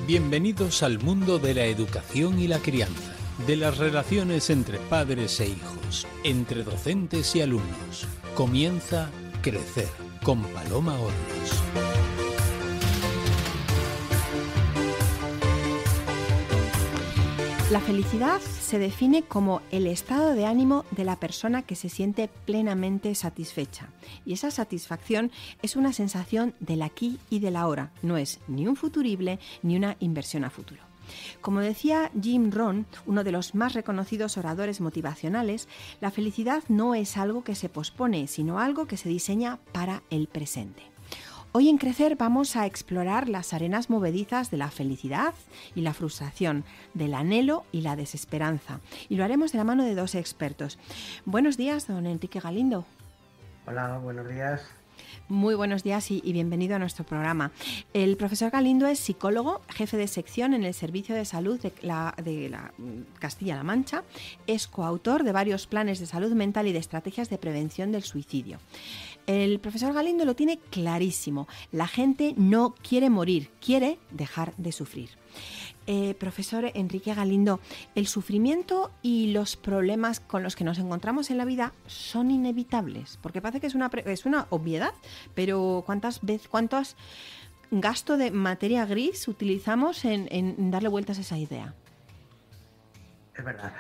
Bienvenidos al mundo de la educación y la crianza, de las relaciones entre padres e hijos, entre docentes y alumnos. Comienza Crecer con Paloma Hornos. La felicidad se define como el estado de ánimo de la persona que se siente plenamente satisfecha. Y esa satisfacción es una sensación del aquí y del ahora. No es ni un futurible ni una inversión a futuro. Como decía Jim Rohn, uno de los más reconocidos oradores motivacionales, la felicidad no es algo que se pospone, sino algo que se diseña para el presente. Hoy en Crecer vamos a explorar las arenas movedizas de la felicidad y la frustración, del anhelo y la desesperanza. Y lo haremos de la mano de dos expertos. Buenos días, don Enrique Galindo. Hola, buenos días. Muy buenos días y bienvenido a nuestro programa. El profesor Galindo es psicólogo, jefe de sección en el Servicio de Salud de la Castilla-La Mancha. Es coautor de varios planes de salud mental y de estrategias de prevención del suicidio. El profesor Galindo lo tiene clarísimo. La gente no quiere morir, quiere dejar de sufrir. Profesor Enrique Galindo, ¿el sufrimiento y los problemas con los que nos encontramos en la vida son inevitables? Porque parece que es una obviedad, pero ¿cuántos gasto de materia gris utilizamos en darle vueltas a esa idea? Es verdad.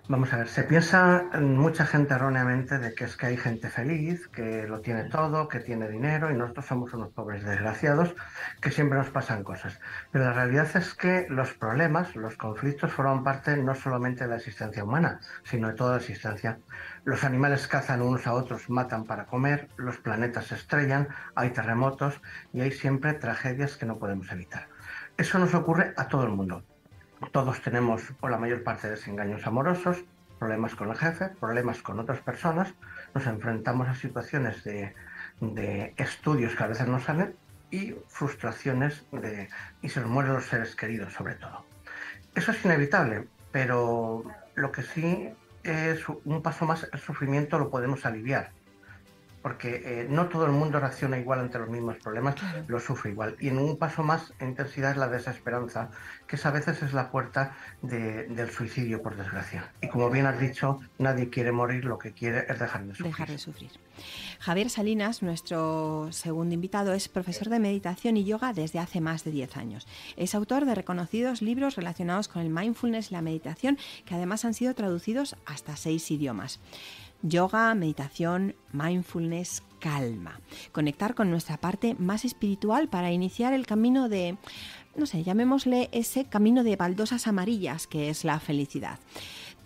Vamos a ver, se piensa mucha gente erróneamente de que es que hay gente feliz, que lo tiene todo, que tiene dinero y nosotros somos unos pobres desgraciados que siempre nos pasan cosas. Pero la realidad es que los problemas, los conflictos forman parte no solamente de la existencia humana, sino de toda la existencia. Los animales cazan unos a otros, matan para comer, los planetas se estrellan, hay terremotos y hay siempre tragedias que no podemos evitar. Eso nos ocurre a todo el mundo. Todos tenemos, por la mayor parte, desengaños amorosos, problemas con el jefe, problemas con otras personas, nos enfrentamos a situaciones de estudios que a veces no salen y frustraciones y se nos mueren los seres queridos, sobre todo. Eso es inevitable, pero lo que sí es un paso más, el sufrimiento lo podemos aliviar. Porque no todo el mundo reacciona igual ante los mismos problemas, claro. Lo sufre igual. Y en un paso más en intensidad es la desesperanza, que a veces es la puerta del suicidio, por desgracia. Y como bien has dicho, nadie quiere morir, lo que quiere es dejar de sufrir. Javier Salinas, nuestro segundo invitado, es profesor de meditación y yoga desde hace más de 10 años. Es autor de reconocidos libros relacionados con el mindfulness y la meditación, que además han sido traducidos hasta 6 idiomas. Yoga, meditación, mindfulness, calma. Conectar con nuestra parte más espiritual para iniciar el camino de, llamémosle ese camino de baldosas amarillas que es la felicidad.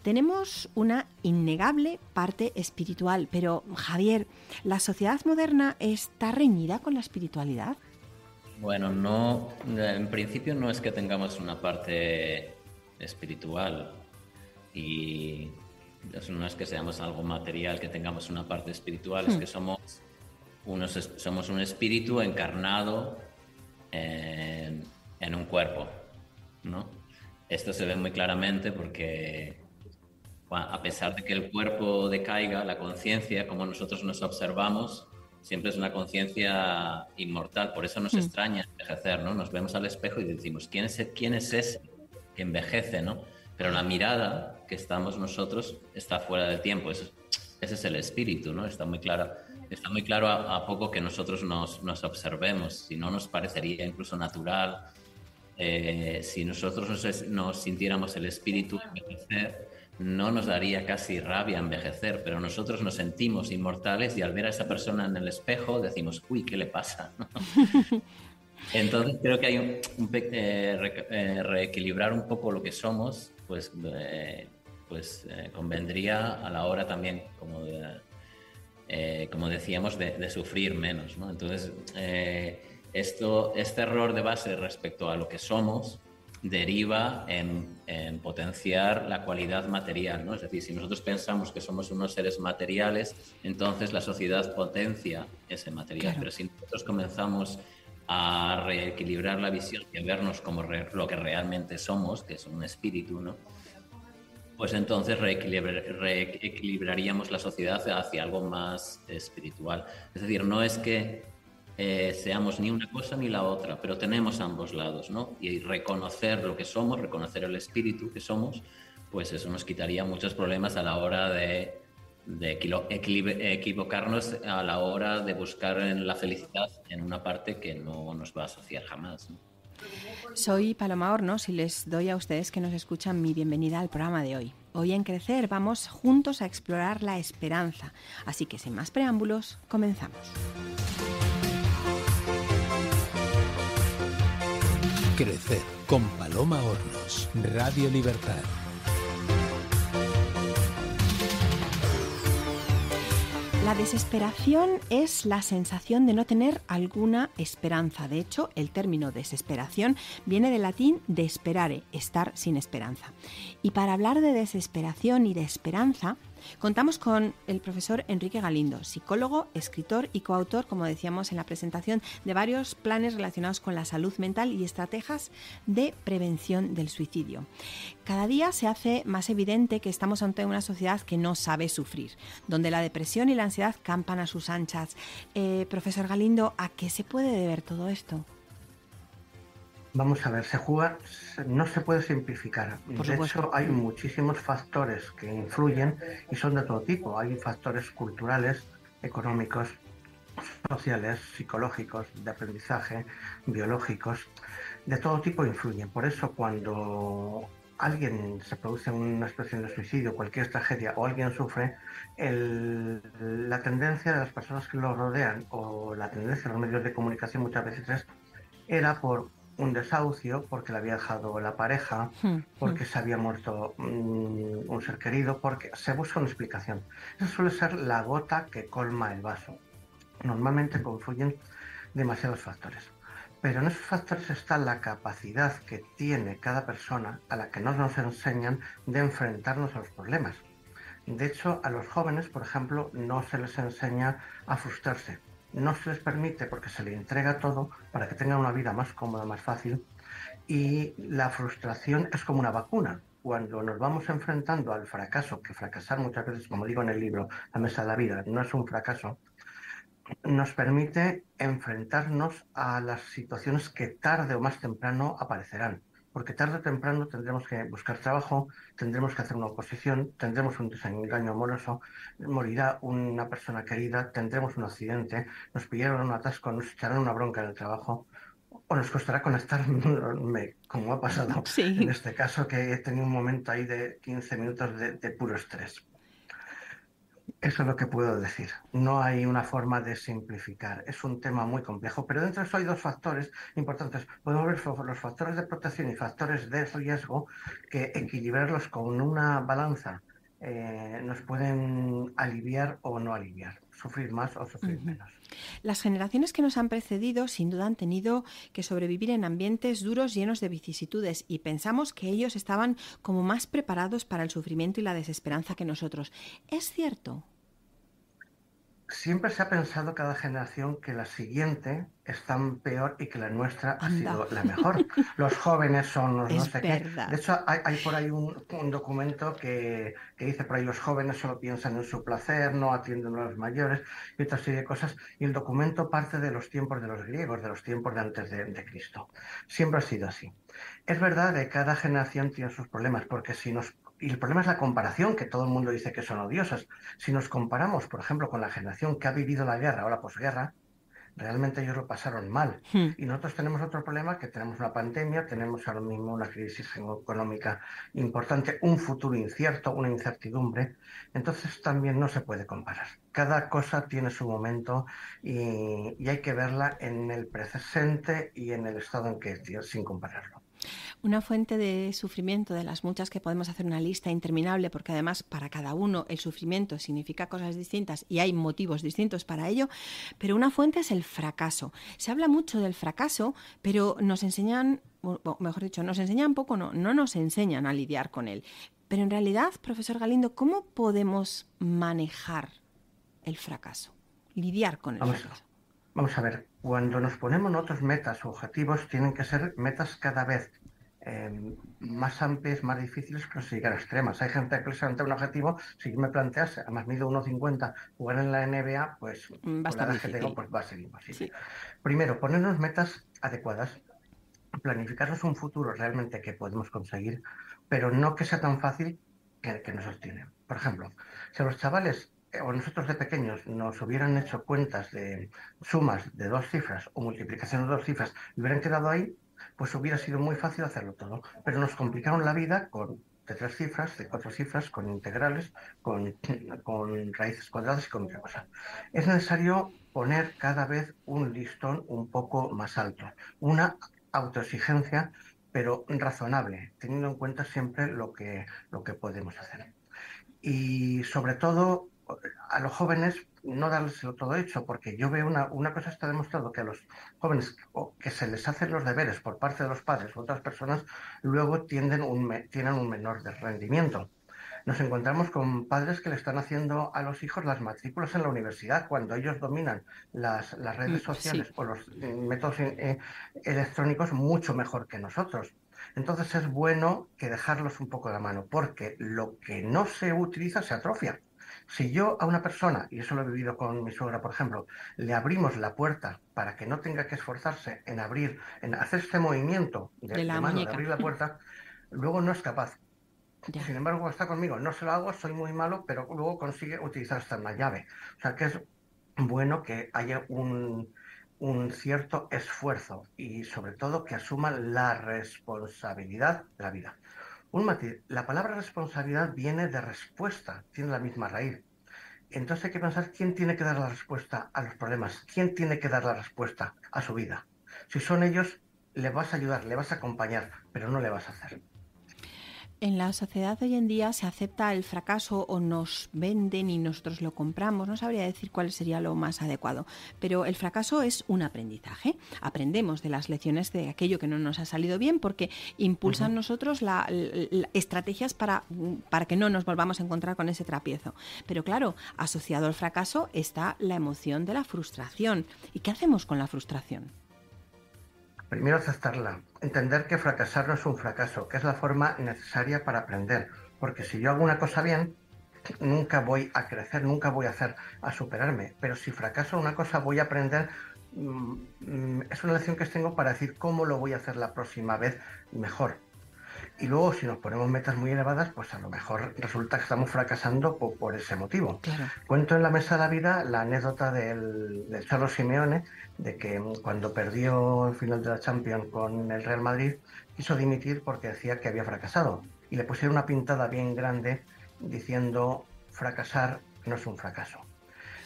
Tenemos una innegable parte espiritual, pero Javier, ¿la sociedad moderna está reñida con la espiritualidad? Bueno, no, en principio no es que tengamos una parte espiritual y no es que seamos algo material, que tengamos una parte espiritual, es que somos un espíritu encarnado en un cuerpo, ¿no? Esto se ve muy claramente porque a pesar de que el cuerpo decaiga, la conciencia, como nosotros nos observamos, siempre es una conciencia inmortal. Por eso nos extraña envejecer, ¿no? Nos vemos al espejo y decimos, ¿quién es ese que envejece, ¿no? Pero la mirada que estamos nosotros está fuera del tiempo. Ese es el espíritu, ¿no? Está muy claro a poco que nosotros nos observemos. Si no, nos parecería incluso natural. Si nosotros nos sintiéramos el espíritu envejecer, no nos daría casi rabia envejecer, pero nosotros nos sentimos inmortales y al ver a esa persona en el espejo decimos, uy, ¿qué le pasa? Entonces creo que hay reequilibrar un poco lo que somos, pues convendría a la hora también, como decíamos, de sufrir menos, ¿no? Entonces este error de base respecto a lo que somos deriva en potenciar la cualidad material, ¿no? Es decir, si nosotros pensamos que somos unos seres materiales, entonces la sociedad potencia ese material, claro. Pero si nosotros comenzamos a reequilibrar la visión y a vernos como lo que realmente somos, que es un espíritu, ¿no? Pues entonces reequilibraríamos la sociedad hacia algo más espiritual. Es decir, no es que seamos ni una cosa ni la otra, pero tenemos ambos lados, ¿no? Y reconocer lo que somos, reconocer el espíritu que somos, pues eso nos quitaría muchos problemas a la hora de equivocarnos a la hora de buscar la felicidad en una parte que no nos va a asociar jamás, ¿no? Soy Paloma Hornos y les doy a ustedes que nos escuchan mi bienvenida al programa de hoy. Hoy en Crecer vamos juntos a explorar la esperanza, así que sin más preámbulos, comenzamos. Crecer con Paloma Hornos, Radio Libertad. La desesperación es la sensación de no tener alguna esperanza. De hecho, el término desesperación viene del latín desperare, estar sin esperanza. Y para hablar de desesperación y de esperanza, contamos con el profesor Enrique Galindo, psicólogo, escritor y coautor, como decíamos en la presentación, de varios planes relacionados con la salud mental y estrategias de prevención del suicidio. Cada día se hace más evidente que estamos ante una sociedad que no sabe sufrir, donde la depresión y la ansiedad campan a sus anchas. Profesor Galindo, ¿a qué se puede deber todo esto? Vamos a ver, no se puede simplificar. De hecho, hay muchísimos factores que influyen y son de todo tipo. Hay factores culturales, económicos, sociales, psicológicos, de aprendizaje, biológicos, de todo tipo influyen. Por eso cuando alguien se produce una situación de suicidio, cualquier tragedia o alguien sufre, la tendencia de las personas que lo rodean o la tendencia de los medios de comunicación muchas veces era por un desahucio, porque le había dejado la pareja, porque se había muerto un ser querido, porque se busca una explicación. Esa suele ser la gota que colma el vaso. Normalmente confluyen demasiados factores. Pero en esos factores está la capacidad que tiene cada persona, a la que nos enseñan, de enfrentarnos a los problemas. De hecho, a los jóvenes, por ejemplo, no se les enseña a frustrarse. No se les permite porque se les entrega todo para que tengan una vida más cómoda, más fácil. Y la frustración es como una vacuna. Cuando nos vamos enfrentando al fracaso, que fracasar muchas veces, como digo en el libro, La Mesa de la Vida, no es un fracaso, nos permite enfrentarnos a las situaciones que tarde o más temprano aparecerán. Porque tarde o temprano tendremos que buscar trabajo, tendremos que hacer una oposición, tendremos un desengaño amoroso, morirá una persona querida, tendremos un accidente, nos pillaron un atasco, nos echarán una bronca en el trabajo, o nos costará conectarme, como ha pasado en este caso, que he tenido un momento ahí de 15 minutos de puro estrés. Eso es lo que puedo decir. No hay una forma de simplificar. Es un tema muy complejo, pero dentro de eso hay dos factores importantes. Podemos ver los factores de protección y factores de riesgo, que equilibrarlos con una balanza nos pueden aliviar o no aliviar, sufrir más o sufrir menos. Las generaciones que nos han precedido sin duda han tenido que sobrevivir en ambientes duros llenos de vicisitudes y pensamos que ellos estaban como más preparados para el sufrimiento y la desesperanza que nosotros. ¿Es cierto? Siempre se ha pensado cada generación que la siguiente es tan peor y que la nuestra ha sido la mejor. Los jóvenes son los no sé qué. De hecho, hay por ahí un documento que dice por ahí: los jóvenes solo piensan en su placer, no atienden a los mayores y otra serie de cosas. Y el documento parte de los tiempos de los griegos, de los tiempos de antes de Cristo. Siempre ha sido así. Es verdad que cada generación tiene sus problemas, porque y el problema es la comparación, que todo el mundo dice que son odiosas. Si nos comparamos, por ejemplo, con la generación que ha vivido la guerra o la posguerra, realmente ellos lo pasaron mal. Y nosotros tenemos otro problema, que tenemos una pandemia, tenemos ahora mismo una crisis económica importante, un futuro incierto, una incertidumbre. Entonces también no se puede comparar. Cada cosa tiene su momento y hay que verla en el presente y en el estado en que esté, sin compararlo. Una fuente de sufrimiento, de las muchas que podemos hacer una lista interminable, porque además para cada uno el sufrimiento significa cosas distintas y hay motivos distintos para ello, pero una fuente es el fracaso. Se habla mucho del fracaso, pero nos enseñan, mejor dicho, nos enseñan poco, no nos enseñan a lidiar con él. Pero en realidad, profesor Galindo, ¿cómo podemos manejar el fracaso? Lidiar con el fracaso. Vamos a ver, cuando nos ponemos nosotros metas o objetivos, tienen que ser metas cada vez más amplias, más difíciles, pero sin llegar a extremas. Hay gente que les ante un objetivo, si yo me plantease, además mido 1,50, jugar en la NBA, pues Va a con la estar edad que tengo, difícil. pues va a ser imposible. Sí. Primero, ponernos metas adecuadas, planificarnos un futuro realmente que podemos conseguir, pero no que sea tan fácil que nos sostiene. Por ejemplo, si a los chavales o nosotros de pequeños nos hubieran hecho cuentas de sumas de 2 cifras o multiplicación de 2 cifras y hubieran quedado ahí, pues hubiera sido muy fácil hacerlo todo. Pero nos complicaron la vida de 3 cifras, de 4 cifras, con integrales, con raíces cuadradas y con otra cosa. Es necesario poner cada vez un listón un poco más alto, una autoexigencia, pero razonable, teniendo en cuenta siempre lo que podemos hacer. Y sobre todo, a los jóvenes no dárselo todo hecho, porque yo veo una cosa, está demostrado que a los jóvenes que se les hacen los deberes por parte de los padres u otras personas, luego tienen un menor de rendimiento. Nos encontramos con padres que le están haciendo a los hijos las matrículas en la universidad cuando ellos dominan las redes sociales Sí. o los métodos electrónicos mucho mejor que nosotros. Entonces es bueno que dejarlos un poco de la mano, porque lo que no se utiliza se atrofia. Si yo a una persona, y eso lo he vivido con mi suegra, por ejemplo, le abrimos la puerta para que no tenga que esforzarse en hacer este movimiento De de la mano, de muñeca. abrir la puerta, luego no es capaz. Ya. Sin embargo, cuando está conmigo, no se lo hago, soy muy malo, pero luego consigue utilizar hasta una llave. O sea que es bueno que haya un cierto esfuerzo y sobre todo que asuman la responsabilidad de la vida. Un matiz, la palabra responsabilidad viene de respuesta, tiene la misma raíz. Entonces hay que pensar quién tiene que dar la respuesta a los problemas, quién tiene que dar la respuesta a su vida. Si son ellos, le vas a ayudar, le vas a acompañar, pero no le vas a hacer. En la sociedad de hoy en día se acepta el fracaso o nos venden y nosotros lo compramos. No sabría decir cuál sería lo más adecuado, pero el fracaso es un aprendizaje. Aprendemos de las lecciones de aquello que no nos ha salido bien porque impulsan nosotros estrategias para que no nos volvamos a encontrar con ese tropiezo. Pero claro, asociado al fracaso está la emoción de la frustración. ¿Y qué hacemos con la frustración? Primero aceptarla, entender que fracasar no es un fracaso, que es la forma necesaria para aprender, porque si yo hago una cosa bien, nunca voy a crecer, nunca voy a superarme, pero si fracaso en una cosa voy a aprender, es una lección que tengo para decir cómo lo voy a hacer la próxima vez mejor. Y luego, si nos ponemos metas muy elevadas, pues a lo mejor resulta que estamos fracasando por ese motivo. Claro. Cuento en La Mesa de la Vida la anécdota del Cholo Simeone, de que cuando perdió el final de la Champions con el Real Madrid, quiso dimitir porque decía que había fracasado. Y le pusieron una pintada bien grande diciendo: fracasar no es un fracaso.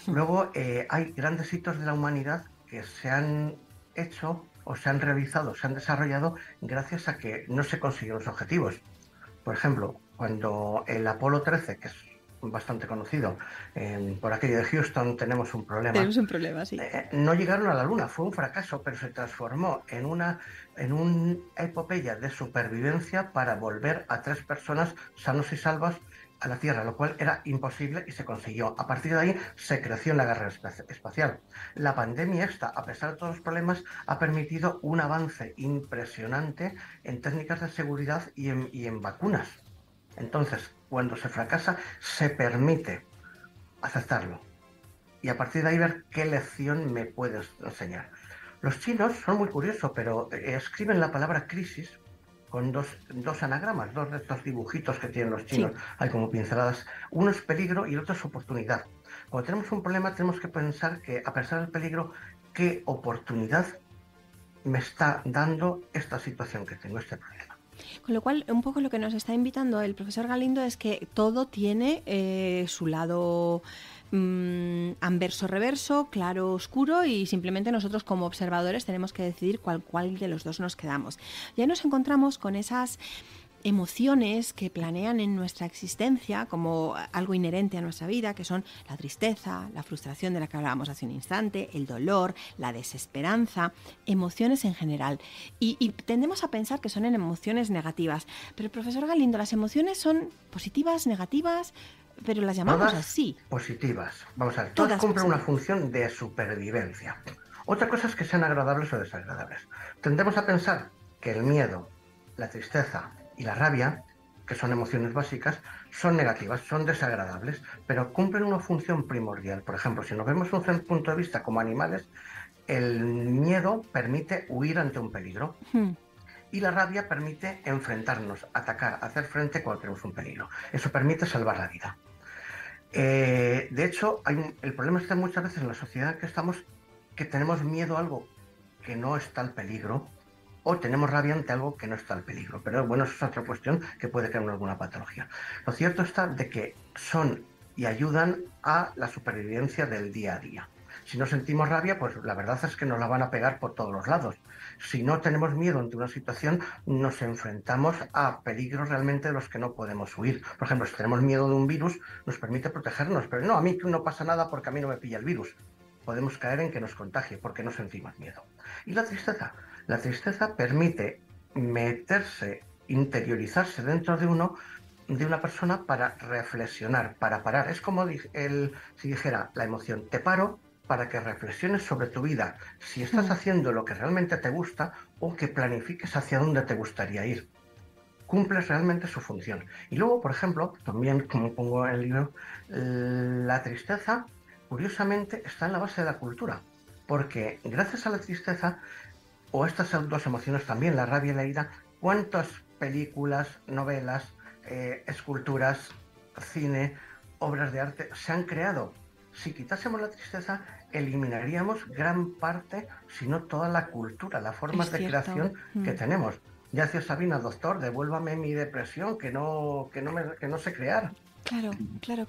Luego hay grandes hitos de la humanidad que se han hecho o se han realizado, se han desarrollado gracias a que no se consiguieron los objetivos. Por ejemplo, cuando el Apolo 13, que es bastante conocido, por aquello de Houston tenemos un problema. Tenemos un problema, sí. No llegaron a la Luna, fue un fracaso, pero se transformó en una epopeya de supervivencia para volver a 3 personas sanos y salvos a la Tierra, lo cual era imposible y se consiguió. A partir de ahí se creció en la guerra espacial. La pandemia esta, a pesar de todos los problemas, ha permitido un avance impresionante en técnicas de seguridad y en vacunas. Entonces, cuando se fracasa, se permite aceptarlo. Y a partir de ahí ver qué lección me puedes enseñar. Los chinos son muy curiosos, pero escriben la palabra crisis con dos anagramas, 2 de estos dibujitos que tienen los chinos, sí. Hay como pinceladas. Uno es peligro y el otro es oportunidad. Cuando tenemos un problema tenemos que pensar que, a pesar del peligro, ¿qué oportunidad me está dando esta situación que tengo, este problema? Con lo cual, un poco lo que nos está invitando el profesor Galindo es que todo tiene su lado anverso, reverso, claro, oscuro, y simplemente nosotros como observadores tenemos que decidir cuál de los dos nos quedamos. Ya nos encontramos con esas emociones que planean en nuestra existencia como algo inherente a nuestra vida, que son la tristeza, la frustración de la que hablábamos hace un instante, el dolor, la desesperanza, emociones en general. Y tendemos a pensar que son emociones negativas. Pero, profesor Galindo, ¿las emociones son positivas, negativas? Pero las llamamos todas así. Positivas. Vamos a ver, todas cumplen una función de supervivencia. Otra cosa es que sean agradables o desagradables. Tendemos a pensar que el miedo, la tristeza y la rabia, que son emociones básicas, son negativas, son desagradables, pero cumplen una función primordial. Por ejemplo, si nos vemos desde un punto de vista como animales, el miedo permite huir ante un peligro. Y la rabia permite enfrentarnos, atacar, hacer frente cuando tenemos un peligro. Eso permite salvar la vida. De hecho, el problema está muchas veces en la sociedad en que estamos, que tenemos miedo a algo que no está al peligro, o tenemos rabia ante algo que no está al peligro. Pero bueno, eso es otra cuestión que puede crear alguna patología. Lo cierto está de que son y ayudan a la supervivencia del día a día. Si no sentimos rabia, pues la verdad es que nos la van a pegar por todos los lados. Si no tenemos miedo ante una situación, nos enfrentamos a peligros realmente de los que no podemos huir. Por ejemplo, si tenemos miedo de un virus, nos permite protegernos, pero no, a mí no pasa nada porque a mí no me pilla el virus. Podemos caer en que nos contagie porque no sentimos miedo. Y la tristeza permite meterse, interiorizarse dentro de uno, de una persona, para reflexionar, para parar. Es como si dijera la emoción, te paro para que reflexiones sobre tu vida, si estás haciendo lo que realmente te gusta o que planifiques hacia dónde te gustaría ir. Cumples realmente su función. Y luego, por ejemplo, también, como pongo en el libro, la tristeza, curiosamente, está en la base de la cultura, porque gracias a la tristeza, o estas dos emociones también, la rabia y la ira, ¿cuántas películas, novelas, esculturas, cine, obras de arte se han creado? Si quitásemos la tristeza, eliminaríamos gran parte, si no toda la cultura, las formas de creación que tenemos. Ya decía Sabina, doctor, devuélvame mi depresión, que no sé crear. Claro.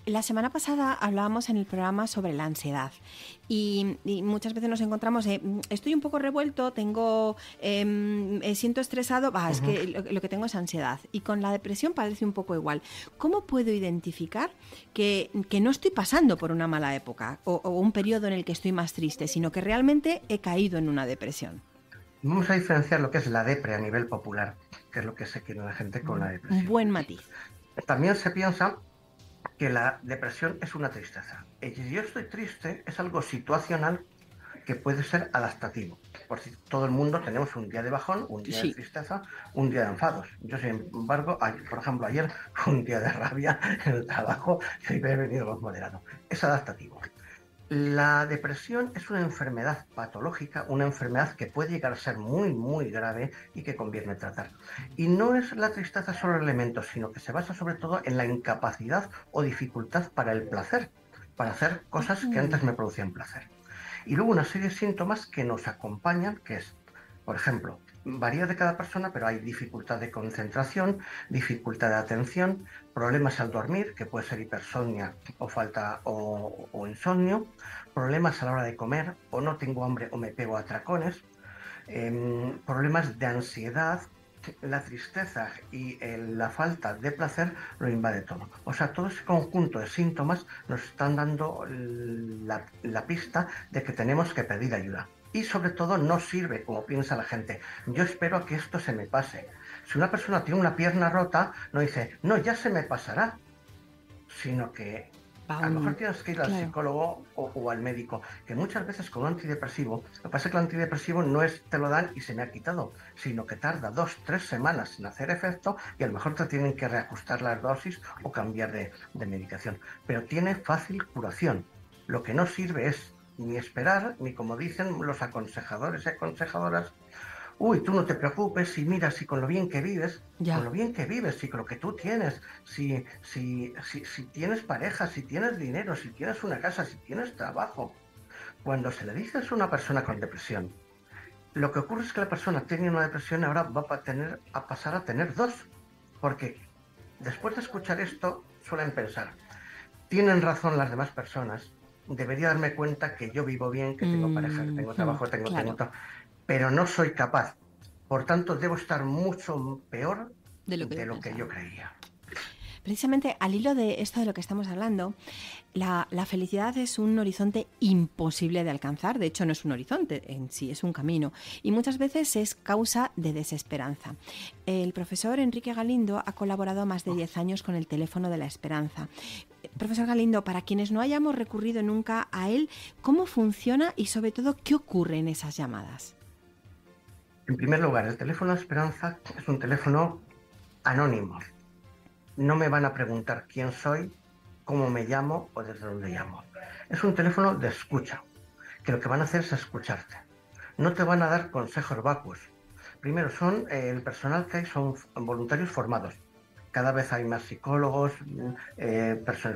La semana pasada hablábamos en el programa sobre la ansiedad y muchas veces nos encontramos, estoy un poco revuelto, siento estresado, es que lo que tengo es ansiedad. Y con la depresión parece un poco igual. ¿Cómo puedo identificar que no estoy pasando por una mala época o un periodo en el que estoy más triste, sino que realmente he caído en una depresión? Vamos a diferenciar lo que es la depre a nivel popular, que es lo que se quiere la gente con la depresión. Buen matiz. También se piensa que la depresión es una tristeza. Y si yo estoy triste, es algo situacional que puede ser adaptativo. Por si todo el mundo tenemos un día de bajón, un día de tristeza, un día de enfados. Yo, sin embargo, por ejemplo, ayer fue un día de rabia en el trabajo y hoy he venido más moderado. Es adaptativo. La depresión es una enfermedad patológica, una enfermedad que puede llegar a ser muy, muy grave y que conviene tratar. Y no es la tristeza solo el elemento, sino que se basa sobre todo en la incapacidad o dificultad para el placer, para hacer cosas que antes me producían placer. Y luego una serie de síntomas que nos acompañan, que es, por ejemplo, varía de cada persona, pero hay dificultad de concentración, dificultad de atención, problemas al dormir, que puede ser hipersomnia o falta o insomnio, problemas a la hora de comer, o no tengo hambre o me pego a atracones, problemas de ansiedad. La tristeza y la falta de placer lo invade todo. O sea, todo ese conjunto de síntomas nos están dando la pista de que tenemos que pedir ayuda. Y sobre todo no sirve como piensa la gente. Yo espero a que esto se me pase. Si una persona tiene una pierna rota, no dice, no, ya se me pasará, sino que a lo mejor tienes que ir al psicólogo o al médico, que muchas veces con un antidepresivo, lo que pasa es que el antidepresivo no es te lo dan y se me ha quitado, sino que tarda 2-3 semanas en hacer efecto y a lo mejor te tienen que reajustar las dosis o cambiar de medicación. Pero tiene fácil curación. Lo que no sirve es ni esperar, ni como dicen los aconsejadores y aconsejadoras, uy, tú no te preocupes, si mira, si con lo bien que vives, con lo bien que vives, si con lo que tú tienes, si tienes pareja, si tienes dinero, si tienes una casa, si tienes trabajo. Cuando se le dice a una persona con depresión, lo que ocurre es que la persona tiene una depresión, ahora va a pasar a tener dos, porque después de escuchar esto suelen pensar, tienen razón las demás personas, debería darme cuenta que yo vivo bien, que tengo pareja, que tengo trabajo, tengo todo, pero no soy capaz. Por tanto, debo estar mucho peor de lo que yo creía. Precisamente al hilo de esto de lo que estamos hablando, la felicidad es un horizonte imposible de alcanzar. De hecho, no es un horizonte en sí, es un camino. Y muchas veces es causa de desesperanza. El profesor Enrique Galindo ha colaborado más de 10 años con el Teléfono de la Esperanza. Profesor Galindo, para quienes no hayamos recurrido nunca a él, ¿cómo funciona y sobre todo qué ocurre en esas llamadas? En primer lugar, el teléfono de Esperanza es un teléfono anónimo. No me van a preguntar quién soy, cómo me llamo o desde dónde llamo. Es un teléfono de escucha, que lo que van a hacer es escucharte. No te van a dar consejos vacuos. Primero, el personal que hay son voluntarios formados. Cada vez hay más psicólogos,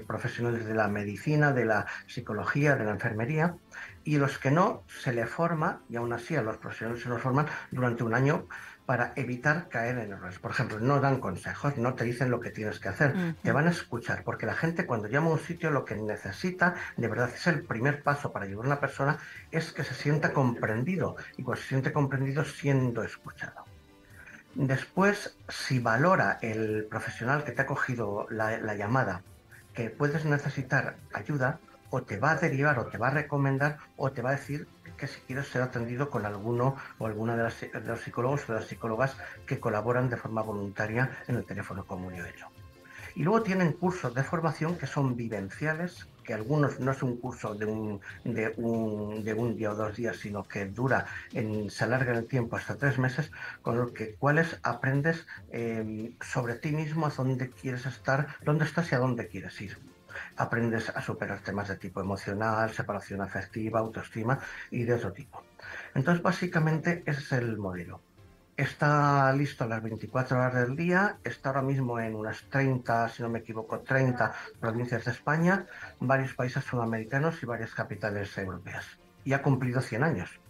profesionales de la medicina, de la psicología, de la enfermería, y los que no, se les forma, y aún así a los profesionales se los forman durante un año para evitar caer en errores. Por ejemplo, no dan consejos, no te dicen lo que tienes que hacer, te van a escuchar, porque la gente cuando llama a un sitio lo que necesita, de verdad, es el primer paso para ayudar a una persona, es que se sienta comprendido, y cuando se siente comprendido, siendo escuchado. Después, si valora el profesional que te ha cogido la llamada, que puedes necesitar ayuda, o te va a derivar, o te va a recomendar, o te va a decir que si quieres ser atendido con alguno o alguna de los psicólogos o de las psicólogas que colaboran de forma voluntaria en el teléfono como yo he hecho. Y luego tienen cursos de formación que son vivenciales, que algunos no es un curso de un día o 2 días, sino que se alarga en el tiempo hasta 3 meses, con los cuales aprendes sobre ti mismo, a dónde quieres estar, dónde estás y a dónde quieres ir. Aprendes a superar temas de tipo emocional, separación afectiva, autoestima y de otro tipo. Entonces, básicamente, ese es el modelo. Está listo a las 24 horas del día, está ahora mismo en unas 30, si no me equivoco, 30 provincias de España, varios países sudamericanos y varias capitales europeas. Y ha cumplido 100 años.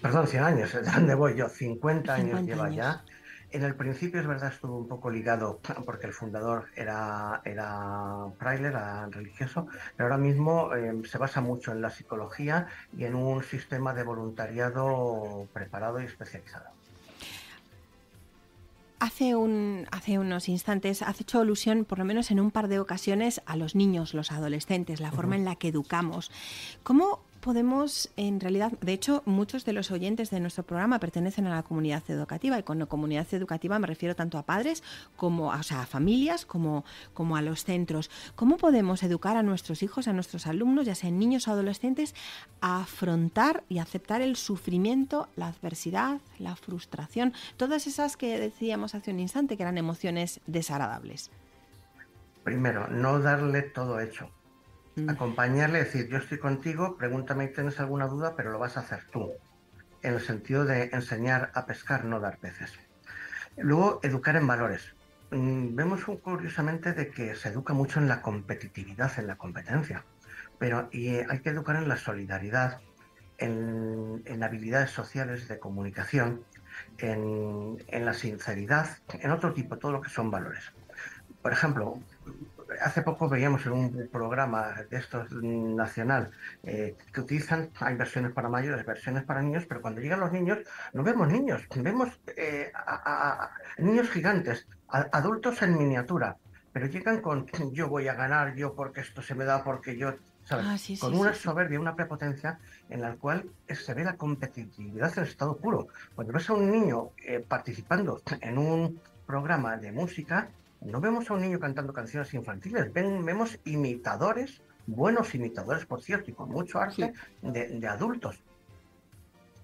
Perdón, 100 años, ¿de dónde voy yo? 50 años lleva ya. En el principio, es verdad, estuvo un poco ligado porque el fundador era fraile, era religioso, pero ahora mismo se basa mucho en la psicología y en un sistema de voluntariado preparado y especializado. Hace unos instantes has hecho alusión, por lo menos en un par de ocasiones, a los niños, los adolescentes, la forma en la que educamos. ¿Cómo podemos, en realidad, de hecho, muchos de los oyentes de nuestro programa pertenecen a la comunidad educativa, y con comunidad educativa me refiero tanto a padres como a familias como a los centros? ¿Cómo podemos educar a nuestros hijos, a nuestros alumnos, ya sean niños o adolescentes, a afrontar y aceptar el sufrimiento, la adversidad, la frustración, todas esas que decíamos hace un instante que eran emociones desagradables? Primero, no darle todo hecho. Acompañarle, decir, yo estoy contigo, pregúntame si tienes alguna duda, pero lo vas a hacer tú. En el sentido de enseñar a pescar, no dar peces. Luego, educar en valores. Vemos curiosamente de que se educa mucho en la competitividad, en la competencia, pero hay que educar en la solidaridad, en habilidades sociales de comunicación, en la sinceridad, en otro tipo, todo lo que son valores. Por ejemplo, hace poco veíamos en un programa de estos nacional que hay versiones para mayores, versiones para niños, pero cuando llegan los niños no vemos niños, vemos niños gigantes, adultos en miniatura, pero llegan con yo voy a ganar, yo porque esto se me da, porque yo, ¿sabes? Con una soberbia, una prepotencia en la cual se ve la competitividad en estado puro. Cuando ves a un niño participando en un programa de música, no vemos a un niño cantando canciones infantiles, vemos imitadores, buenos imitadores, por cierto, y con mucho arte de adultos.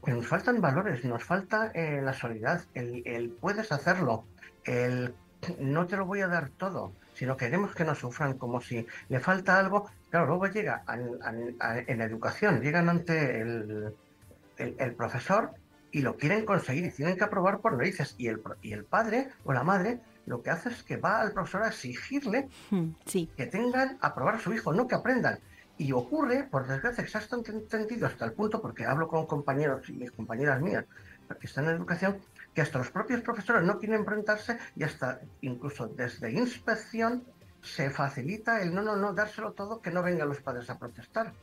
Pero nos faltan valores, nos falta la solidaridad, el puedes hacerlo, el no te lo voy a dar todo, sino queremos que no sufran como si le falta algo. Claro, luego llega en educación, llegan ante el profesor y lo quieren conseguir y tienen que aprobar por narices, y el padre o la madre lo que hace es que va al profesor a exigirle que tengan a aprobar a su hijo, no que aprendan. Y ocurre, por desgracia, que se ha entendido hasta el punto, porque hablo con compañeros y compañeras mías que están en educación, que hasta los propios profesores no quieren enfrentarse, y hasta incluso desde inspección se facilita el no dárselo todo, que no vengan los padres a protestar.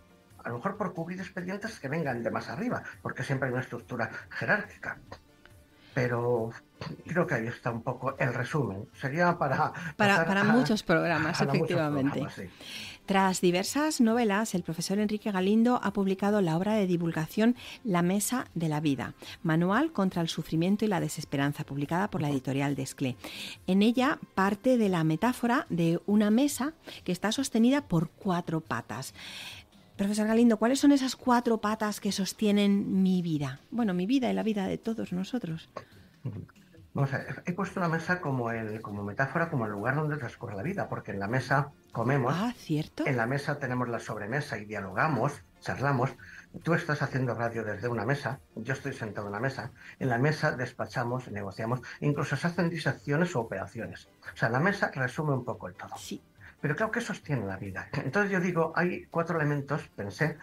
A lo mejor por cubrir expedientes que vengan de más arriba, porque siempre hay una estructura jerárquica. Pero creo que ahí está un poco el resumen. Sería para muchos programas, efectivamente. Muchos programas, sí. Tras diversas novelas, el profesor Enrique Galindo ha publicado la obra de divulgación La Mesa de la Vida, Manual contra el Sufrimiento y la Desesperanza, publicada por la editorial Desclé. En ella parte de la metáfora de una mesa que está sostenida por 4 patas. Profesor Galindo, ¿cuáles son esas 4 patas que sostienen mi vida? Bueno, mi vida y la vida de todos nosotros. Vamos a ver, he puesto la mesa como metáfora, como el lugar donde transcurre la vida, porque en la mesa comemos, ¿cierto? en la mesa tenemos la sobremesa y dialogamos, charlamos. Tú estás haciendo radio desde una mesa, yo estoy sentado en la mesa. En la mesa despachamos, negociamos, incluso se hacen disecciones o operaciones. O sea, la mesa resume un poco el todo. Sí. Pero claro que sostiene la vida. Entonces yo digo, hay 4 elementos, pensé,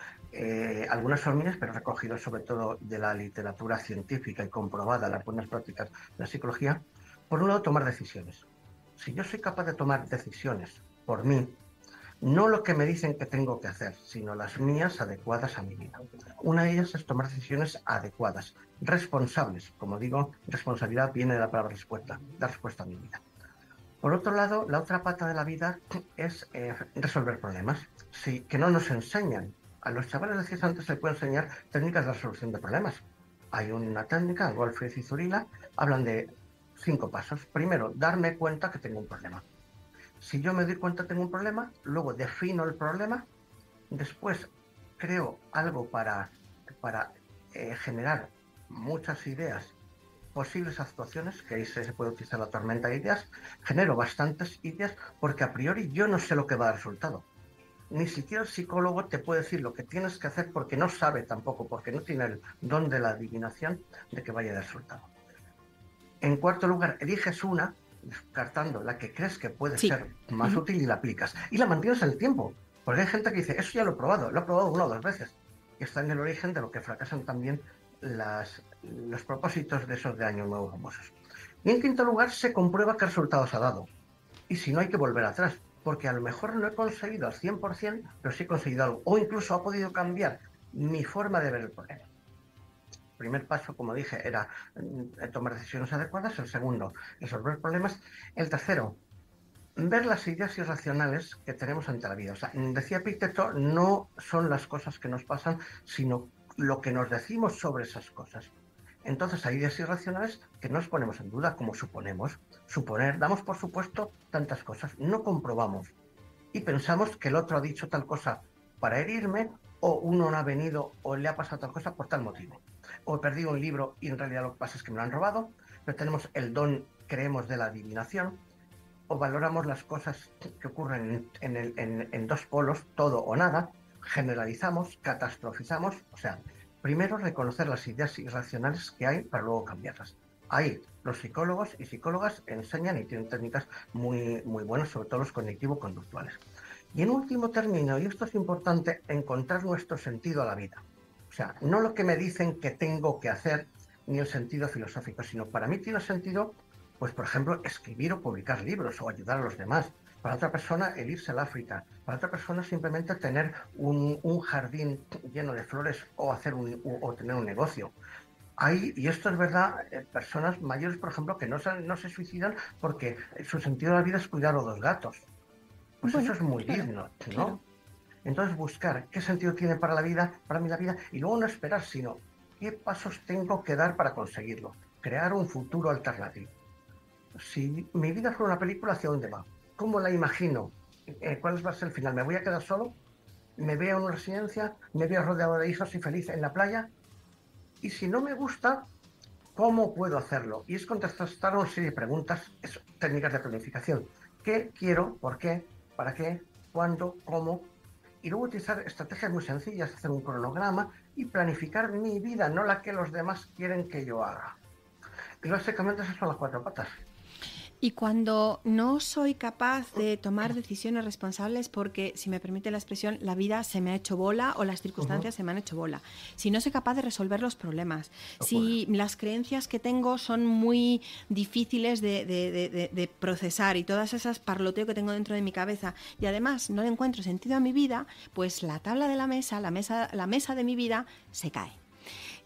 algunas son mías, pero recogidos sobre todo de la literatura científica y comprobada, las buenas prácticas de la psicología. Por un lado, tomar decisiones. Si yo soy capaz de tomar decisiones por mí, no lo que me dicen que tengo que hacer, sino las mías adecuadas a mi vida. Una de ellas es tomar decisiones adecuadas, responsables. Como digo, responsabilidad viene de la palabra respuesta, dar respuesta a mi vida. Por otro lado, la otra pata de la vida es resolver problemas, sí, que no nos enseñan. A los chavales, decías antes, se puede enseñar técnicas de resolución de problemas. Hay una técnica, Goldfried y Zurilla, hablan de 5 pasos. Primero, darme cuenta que tengo un problema. Si yo me doy cuenta que tengo un problema, luego defino el problema, después creo algo para generar muchas ideas, posibles actuaciones, que ahí se puede utilizar la tormenta de ideas, genero bastantes ideas porque a priori yo no sé lo que va a dar resultado. Ni siquiera el psicólogo te puede decir lo que tienes que hacer porque no sabe tampoco, porque no tiene el don de la adivinación de que vaya a dar resultado. En cuarto lugar, eliges una, descartando la que crees que puede ser más útil y la aplicas. Y la mantienes en el tiempo, porque hay gente que dice, eso ya lo he probado 1 o 2 veces. Y está en el origen de lo que fracasan también los propósitos de esos de Año Nuevo famosos. Y en quinto lugar, se comprueba qué resultados ha dado. Y si no, hay que volver atrás, porque a lo mejor no he conseguido al 100%, pero sí he conseguido algo. O incluso ha podido cambiar mi forma de ver el problema. El primer paso, como dije, era tomar decisiones adecuadas. El segundo, resolver problemas. El tercero, ver las ideas irracionales que tenemos ante la vida. O sea, decía Epicteto, no son las cosas que nos pasan, sino lo que nos decimos sobre esas cosas. Entonces hay ideas irracionales que nos ponemos en duda, como suponer, damos por supuesto tantas cosas, no comprobamos y pensamos que el otro ha dicho tal cosa para herirme, o uno no ha venido o le ha pasado tal cosa por tal motivo, o he perdido un libro y en realidad lo que pasa es que me lo han robado, pero tenemos el don, creemos, de la adivinación, o valoramos las cosas que ocurren en 2 polos, todo o nada, generalizamos, catastrofizamos. O sea, primero reconocer las ideas irracionales que hay para luego cambiarlas. Ahí los psicólogos y psicólogas enseñan y tienen técnicas muy, muy buenas, sobre todo los cognitivo-conductuales. Y en último término, y esto es importante, encontrar nuestro sentido a la vida. O sea, no lo que me dicen que tengo que hacer, ni el sentido filosófico, sino para mí tiene sentido, pues por ejemplo, escribir o publicar libros o ayudar a los demás. Para otra persona, el irse al África. Para otra persona, simplemente tener un jardín lleno de flores o tener un negocio. Hay, y esto es verdad, personas mayores, por ejemplo, que no se suicidan porque su sentido de la vida es cuidar a 2 gatos. Pues bueno, eso es muy digno, ¿no? Claro. Entonces, buscar qué sentido tiene para mí la vida, y luego no esperar, sino qué pasos tengo que dar para conseguirlo. Crear un futuro alternativo. Si mi vida fuera una película, ¿hacia dónde va? ¿Cómo la imagino? ¿Cuál va a ser el final? ¿Me voy a quedar solo? ¿Me veo en una residencia? ¿Me veo rodeado de hijos y feliz en la playa? Y si no me gusta, ¿cómo puedo hacerlo? Y es contestar una serie de preguntas, técnicas de planificación. ¿Qué quiero? ¿Por qué? ¿Para qué? ¿Cuándo? ¿Cómo? Y luego utilizar estrategias muy sencillas, hacer un cronograma y planificar mi vida, no la que los demás quieren que yo haga. Y básicamente esas son las 4 patas. Y cuando no soy capaz de tomar decisiones responsables porque, si me permite la expresión, la vida se me ha hecho bola o las circunstancias se me han hecho bola. Si no soy capaz de resolver los problemas, si las creencias que tengo son muy difíciles de procesar y todas esas parloteo que tengo dentro de mi cabeza y además no le encuentro sentido a mi vida, pues la tabla de la mesa de mi vida se cae.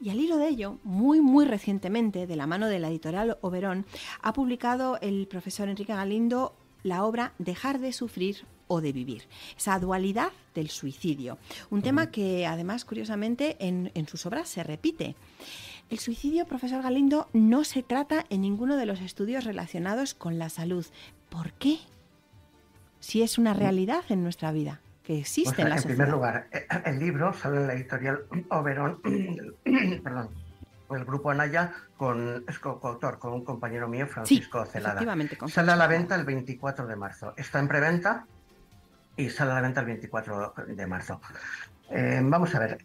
Y al hilo de ello, muy, muy recientemente, de la mano de la editorial Oberón, ha publicado el profesor Enrique Galindo la obra Dejar de sufrir o de vivir, esa dualidad del suicidio. Un tema que, además, curiosamente, en sus obras se repite. El suicidio, profesor Galindo, no se trata en ninguno de los estudios relacionados con la salud. ¿Por qué? Si es una realidad en nuestra vida. que existe Pues, en la en sociedad. primer lugar, el libro sale en la editorial Oberón, perdón, el grupo Anaya, es coautor con un compañero mío, Francisco Sí, Celada. efectivamente, con Sale a la Francisco venta Celada. el 24 de marzo. Está en preventa y sale a la venta el 24 de marzo. Vamos a ver.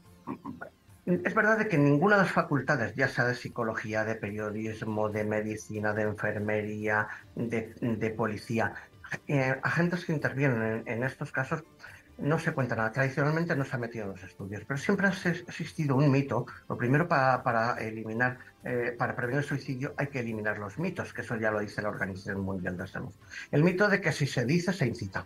Es verdad de que ninguna de las facultades, ya sea de psicología, de periodismo, de medicina, de enfermería, de policía, agentes que intervienen en estos casos, no se cuenta nada. Tradicionalmente no se ha metido en los estudios, pero siempre ha existido un mito. Lo primero para eliminar, para prevenir el suicidio hay que eliminar los mitos, que eso ya lo dice la Organización Mundial de la Salud. El mito de que si se dice, se incita.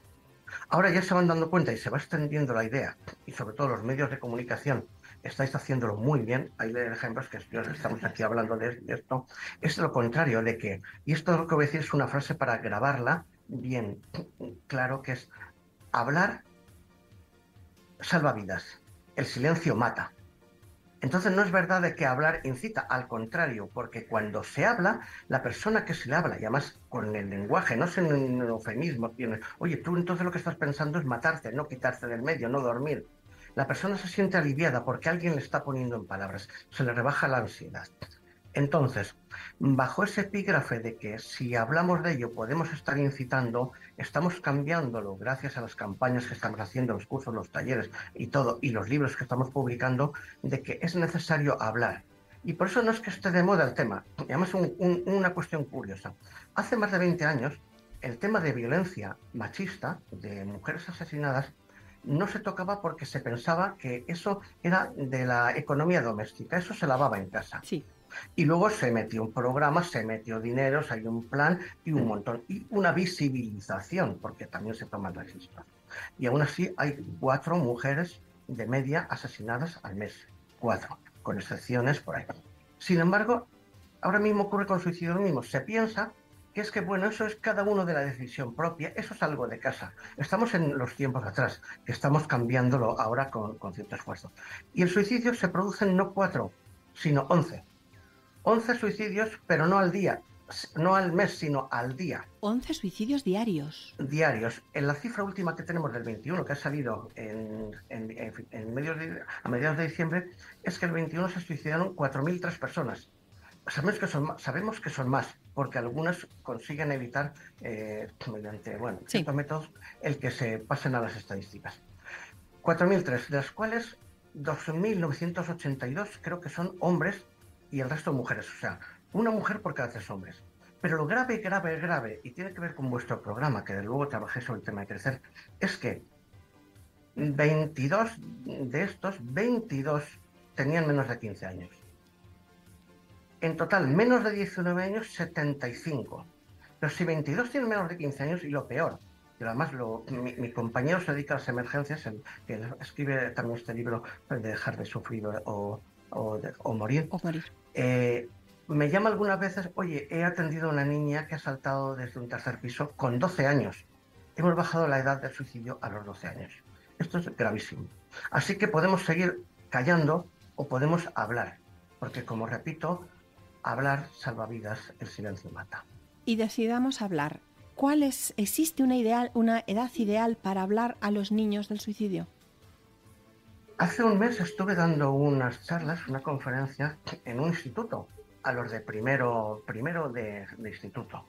Ahora ya se van dando cuenta y se va extendiendo la idea, y sobre todo los medios de comunicación estáis haciéndolo muy bien. Hay ejemplos que estamos aquí hablando de esto. Es lo contrario de que, y esto lo que voy a decir es una frase para grabarla bien claro, que es: hablar salva vidas, el silencio mata. Entonces no es verdad de que hablar incita, al contrario, porque cuando se habla, la persona que se le habla, y además con el lenguaje, no es en un eufemismo, tiene, oye, tú entonces lo que estás pensando es matarte, no quitarte del medio, no dormir. La persona se siente aliviada porque alguien le está poniendo en palabras, se le rebaja la ansiedad. Entonces, bajo ese epígrafe de que si hablamos de ello podemos estar incitando, estamos cambiándolo gracias a las campañas que estamos haciendo, los cursos, los talleres y todo, y los libros que estamos publicando, de que es necesario hablar. Y por eso no es que esté de moda el tema, y además una cuestión curiosa. Hace más de 20 años, el tema de violencia machista, de mujeres asesinadas, no se tocaba porque se pensaba que eso era de la economía doméstica, eso se lavaba en casa. Sí. Y luego se metió un programa, se metió dinero, hay un plan y un montón. Y una visibilización, porque también se toman registros. Y aún así hay 4 mujeres de media asesinadas al mes. 4, con excepciones por ahí. Sin embargo, ahora mismo ocurre con suicidio lo mismo. Se piensa que es que, bueno, eso es cada uno de la decisión propia, eso es algo de casa. Estamos en los tiempos atrás, que estamos cambiándolo ahora con cierto esfuerzo. Y el suicidio se producen no 4, sino 11. 11 suicidios, pero no al día, no al mes, sino al día. 11 suicidios diarios. Diarios. En la cifra última que tenemos del 21, que ha salido a mediados de diciembre, es que el 21 se suicidaron 4.003 personas. Sabemos que son más, porque algunas consiguen evitar, mediante ciertos métodos, el que se pasen a las estadísticas. 4.003, de las cuales 2.982 creo que son hombres y el resto mujeres, o sea, una mujer por cada 3 hombres. Pero lo grave, y tiene que ver con vuestro programa, que de luego trabajé sobre el tema de crecer, es que 22 de estos, 22 tenían menos de 15 años. En total, menos de 19 años, 75. Pero si 22 tienen menos de 15 años, y lo peor, que además mi compañero se dedica a las emergencias, que escribe también este libro, de dejar de sufrir o morir. Me llama algunas veces, oye, he atendido a una niña que ha saltado desde un 3er piso con 12 años. Hemos bajado la edad del suicidio a los 12 años. Esto es gravísimo. Así que podemos seguir callando o podemos hablar, porque como repito, hablar salva vidas, el silencio mata. Y decidamos hablar. ¿Existe una edad ideal para hablar a los niños del suicidio? Hace un mes estuve dando unas charlas, una conferencia en un instituto, a los de primero de instituto.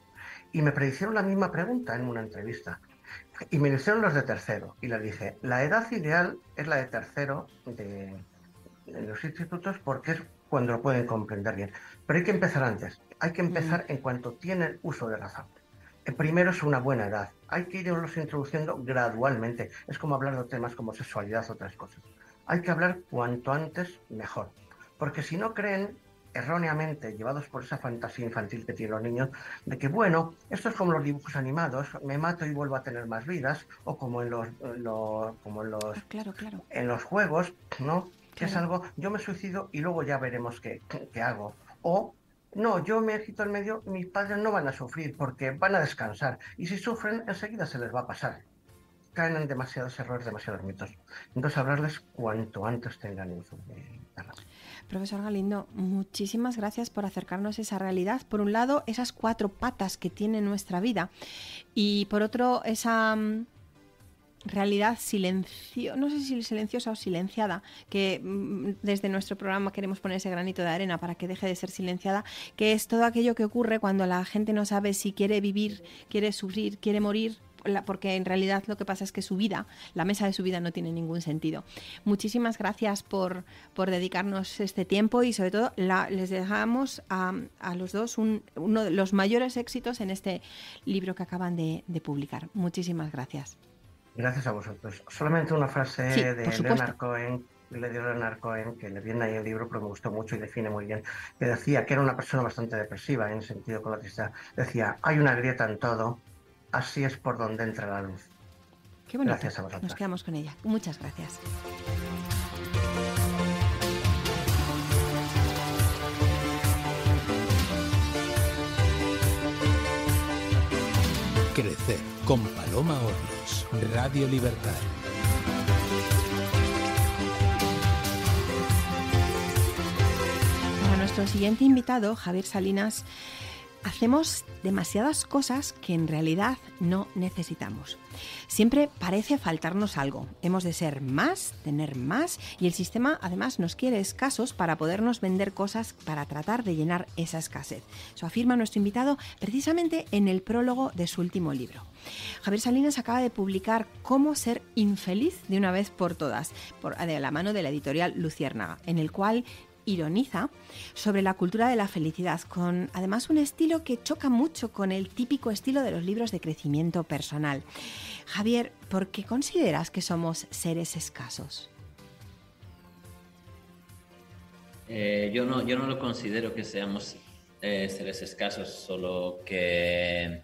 Y me hicieron la misma pregunta en una entrevista. Y me lo hicieron los de tercero. Y les dije, la edad ideal es la de tercero de los institutos porque es cuando lo pueden comprender bien. Pero hay que empezar antes. Hay que empezar en cuanto tienen uso de razón. El primero es una buena edad. Hay que irlos introduciendo gradualmente. Es como hablar de temas como sexualidad o otras cosas. Hay que hablar cuanto antes mejor. Porque si no creen erróneamente, llevados por esa fantasía infantil que tienen los niños, de que, bueno, esto es como los dibujos animados, me mato y vuelvo a tener más vidas, o como en los en los juegos, ¿no? Que es algo, yo me suicido y luego ya veremos qué hago. O, no, yo me quito el medio, mis padres no van a sufrir porque van a descansar. Y si sufren, enseguida se les va a pasar. Caen en demasiados errores, demasiados mitos. Entonces, hablarles cuanto antes tengan uso de la razón. Profesor Galindo, muchísimas gracias por acercarnos a esa realidad. Por un lado, esas 4 patas que tiene nuestra vida y por otro, esa realidad no sé si silenciosa o silenciada, que desde nuestro programa queremos poner ese granito de arena para que deje de ser silenciada, que es todo aquello que ocurre cuando la gente no sabe si quiere vivir, quiere sufrir, quiere morir, porque en realidad lo que pasa es que su vida, la mesa de su vida no tiene ningún sentido. Muchísimas gracias por dedicarnos este tiempo y sobre todo les dejamos a los dos uno de los mayores éxitos en este libro que acaban de publicar. Muchísimas gracias. Gracias a vosotros. Solamente una frase de Leonard Cohen, que le viene ahí el libro, pero me gustó mucho y define muy bien, que decía que era una persona bastante depresiva en sentido con la tristeza. Decía, hay una grieta en todo, así es por donde entra la luz. Qué bonito. Gracias a vosotros. Nos quedamos con ella. Muchas gracias. Crecer con Paloma Hornos, Radio Libertad. Para nuestro siguiente invitado, Javier Salinas, hacemos demasiadas cosas que en realidad no necesitamos. Siempre parece faltarnos algo. Hemos de ser más, tener más, y el sistema además nos quiere escasos para podernos vender cosas para tratar de llenar esa escasez. Eso afirma nuestro invitado precisamente en el prólogo de su último libro. Javier Salinas acaba de publicar Cómo ser infeliz de una vez por todas, de la mano de la editorial Luciérnaga, en el cual ironiza sobre la cultura de la felicidad, con además un estilo que choca mucho con el típico estilo de los libros de crecimiento personal. Javier, ¿por qué consideras que somos seres escasos? Yo no lo considero que seamos seres escasos, solo que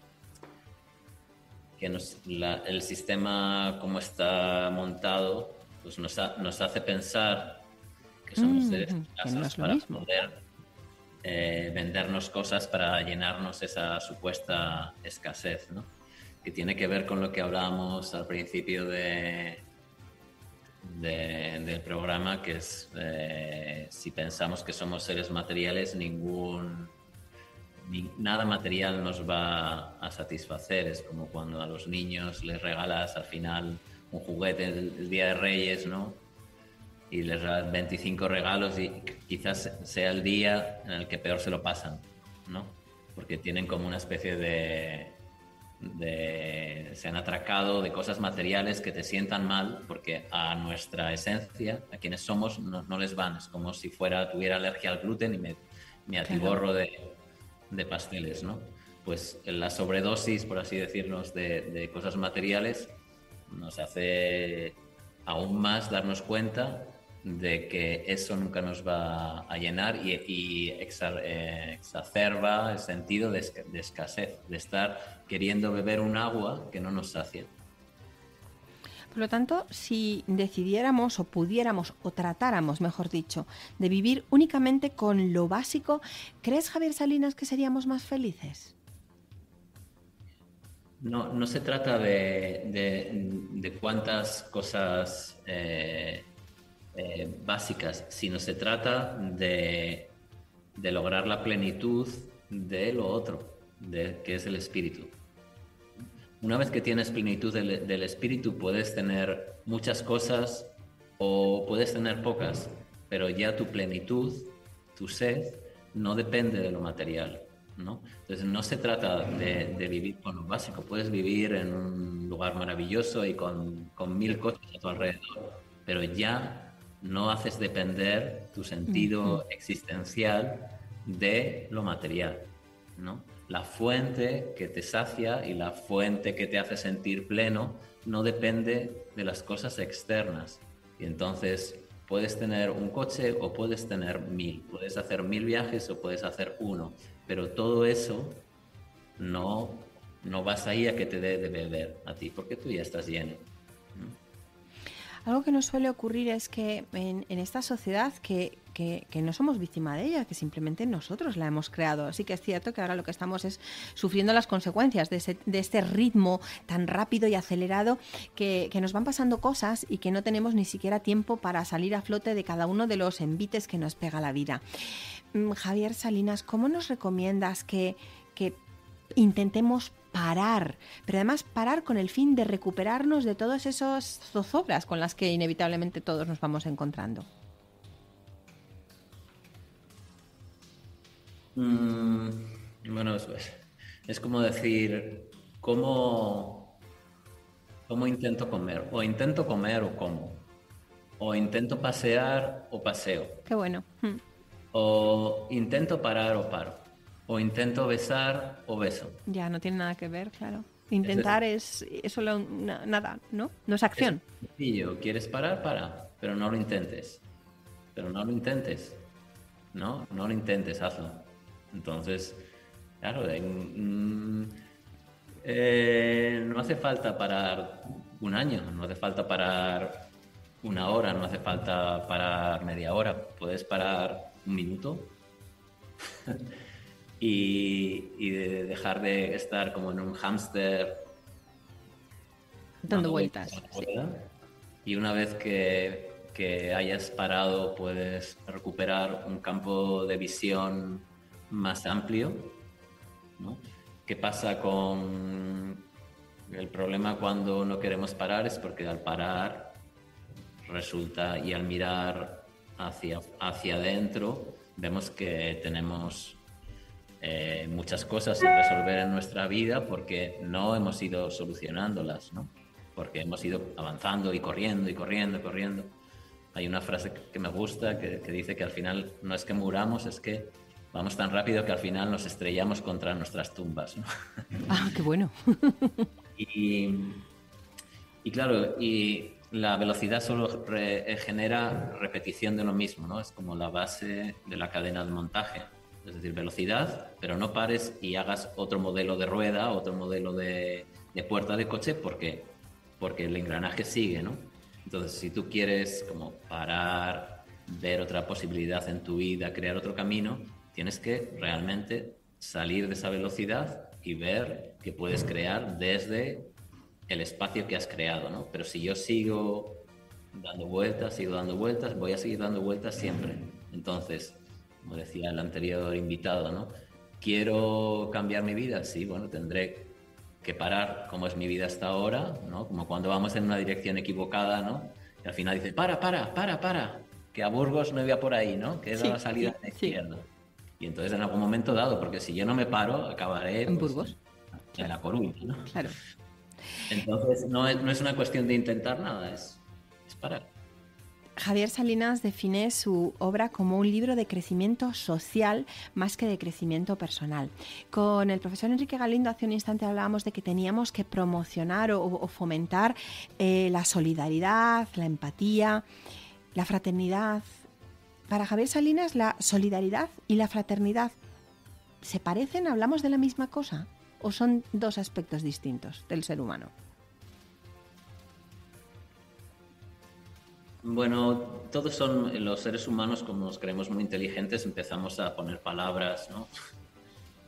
el sistema como está montado pues nos hace pensar que somos seres escasos para poder vendernos cosas para llenarnos esa supuesta escasez, ¿no? Que tiene que ver con lo que hablábamos al principio del programa, que es si pensamos que somos seres materiales, nada material nos va a satisfacer. Es como cuando a los niños les regalas al final un juguete el Día de Reyes, ¿no? Y les das 25 regalos y quizás sea el día en el que peor se lo pasan, ¿no? Porque tienen como una especie se han atracado de cosas materiales que te sientan mal, porque a nuestra esencia, a quienes somos, no les van. Es como si tuviera alergia al gluten y me atiborro de pasteles, ¿no? Pues la sobredosis, por así decirlo, de cosas materiales nos hace aún más darnos cuenta de que eso nunca nos va a llenar y exacerba el sentido de escasez, de estar queriendo beber un agua que no nos sacia. Por lo tanto, si decidiéramos o pudiéramos o tratáramos, mejor dicho, de vivir únicamente con lo básico, ¿crees, Javier Salinas, que seríamos más felices? No se trata de cuántas cosas básicas, sino se trata de lograr la plenitud de lo otro, que es el espíritu. Una vez que tienes plenitud del espíritu, puedes tener muchas cosas o puedes tener pocas, pero ya tu plenitud, tu sed, no depende de lo material, ¿no? Entonces no se trata de vivir con lo básico. Puedes vivir en un lugar maravilloso y con 1000 coches a tu alrededor, pero ya no haces depender tu sentido existencial de lo material, ¿no? La fuente que te sacia y la fuente que te hace sentir pleno no depende de las cosas externas. Y entonces puedes tener un coche o puedes tener 1000, puedes hacer 1000 viajes o puedes hacer uno, pero todo eso no vas ahí a que te dé de beber a ti, porque tú ya estás lleno. Algo que nos suele ocurrir es que en esta sociedad que no somos víctima de ella, que simplemente nosotros la hemos creado. Sí que es cierto que ahora lo que estamos es sufriendo las consecuencias de este ritmo tan rápido y acelerado que nos van pasando cosas y que no tenemos ni siquiera tiempo para salir a flote de cada uno de los envites que nos pega la vida. Javier Salinas, ¿cómo nos recomiendas que intentemos parar, pero además parar con el fin de recuperarnos de todas esas zozobras con las que inevitablemente todos nos vamos encontrando. Bueno, es como decir, ¿cómo intento comer? O intento comer o como. O intento pasear o paseo. Qué bueno. O intento parar o paro. O intento besar o beso. Ya, no tiene nada que ver, claro. Intentar es solo nada, ¿no? No es acción. Es sencillo. ¿Quieres parar? Para. Pero no lo intentes. No lo intentes, hazlo. Entonces, claro, no hace falta parar un año, no hace falta parar una hora, no hace falta parar media hora. Puedes parar un minuto y dejar de estar como en un hámster dando vueltas. Sí. Y una vez que hayas parado, puedes recuperar un campo de visión más amplio, ¿no? ¿Qué pasa con el problema cuando no queremos parar? Es porque al parar resulta, y al mirar hacia adentro, vemos que tenemos muchas cosas sin resolver en nuestra vida porque no hemos ido solucionándolas, ¿no? Porque hemos ido avanzando y corriendo y corriendo y corriendo. Hay una frase que me gusta que dice que al final no es que muramos, es que vamos tan rápido que al final nos estrellamos contra nuestras tumbas, ¿no? Ah, qué bueno. Y claro, y la velocidad solo genera repetición de lo mismo, ¿no? Es como la base de la cadena de montaje. Es decir, velocidad, pero no pares y hagas otro modelo de rueda, otro modelo de puerta de coche, porque el engranaje sigue, ¿no? Entonces, si tú quieres como parar, ver otra posibilidad en tu vida, crear otro camino, tienes que realmente salir de esa velocidad y ver que puedes crear desde el espacio que has creado, ¿no? Pero si yo sigo dando vueltas, voy a seguir dando vueltas siempre. Entonces, como decía el anterior invitado, ¿no? ¿Quiero cambiar mi vida? Sí, bueno, tendré que parar como es mi vida hasta ahora, ¿no? Como cuando vamos en una dirección equivocada, ¿no? Y al final dices, para, que a Burgos no iba por ahí, ¿no? Que es la salida de la izquierda. Y entonces en algún momento dado, porque si yo no me paro, acabaré en Burgos, en La Coruña, ¿no? Claro. Entonces no es una cuestión de intentar nada, es parar. Javier Salinas define su obra como un libro de crecimiento social más que de crecimiento personal. Con el profesor Enrique Galindo hace un instante hablábamos de que teníamos que promocionar o fomentar la solidaridad, la empatía, la fraternidad. Para Javier Salinas, la solidaridad y la fraternidad, ¿se parecen? ¿Hablamos de la misma cosa? ¿O son dos aspectos distintos del ser humano? Bueno, todos son los seres humanos, como nos creemos muy inteligentes, empezamos a poner palabras, ¿no?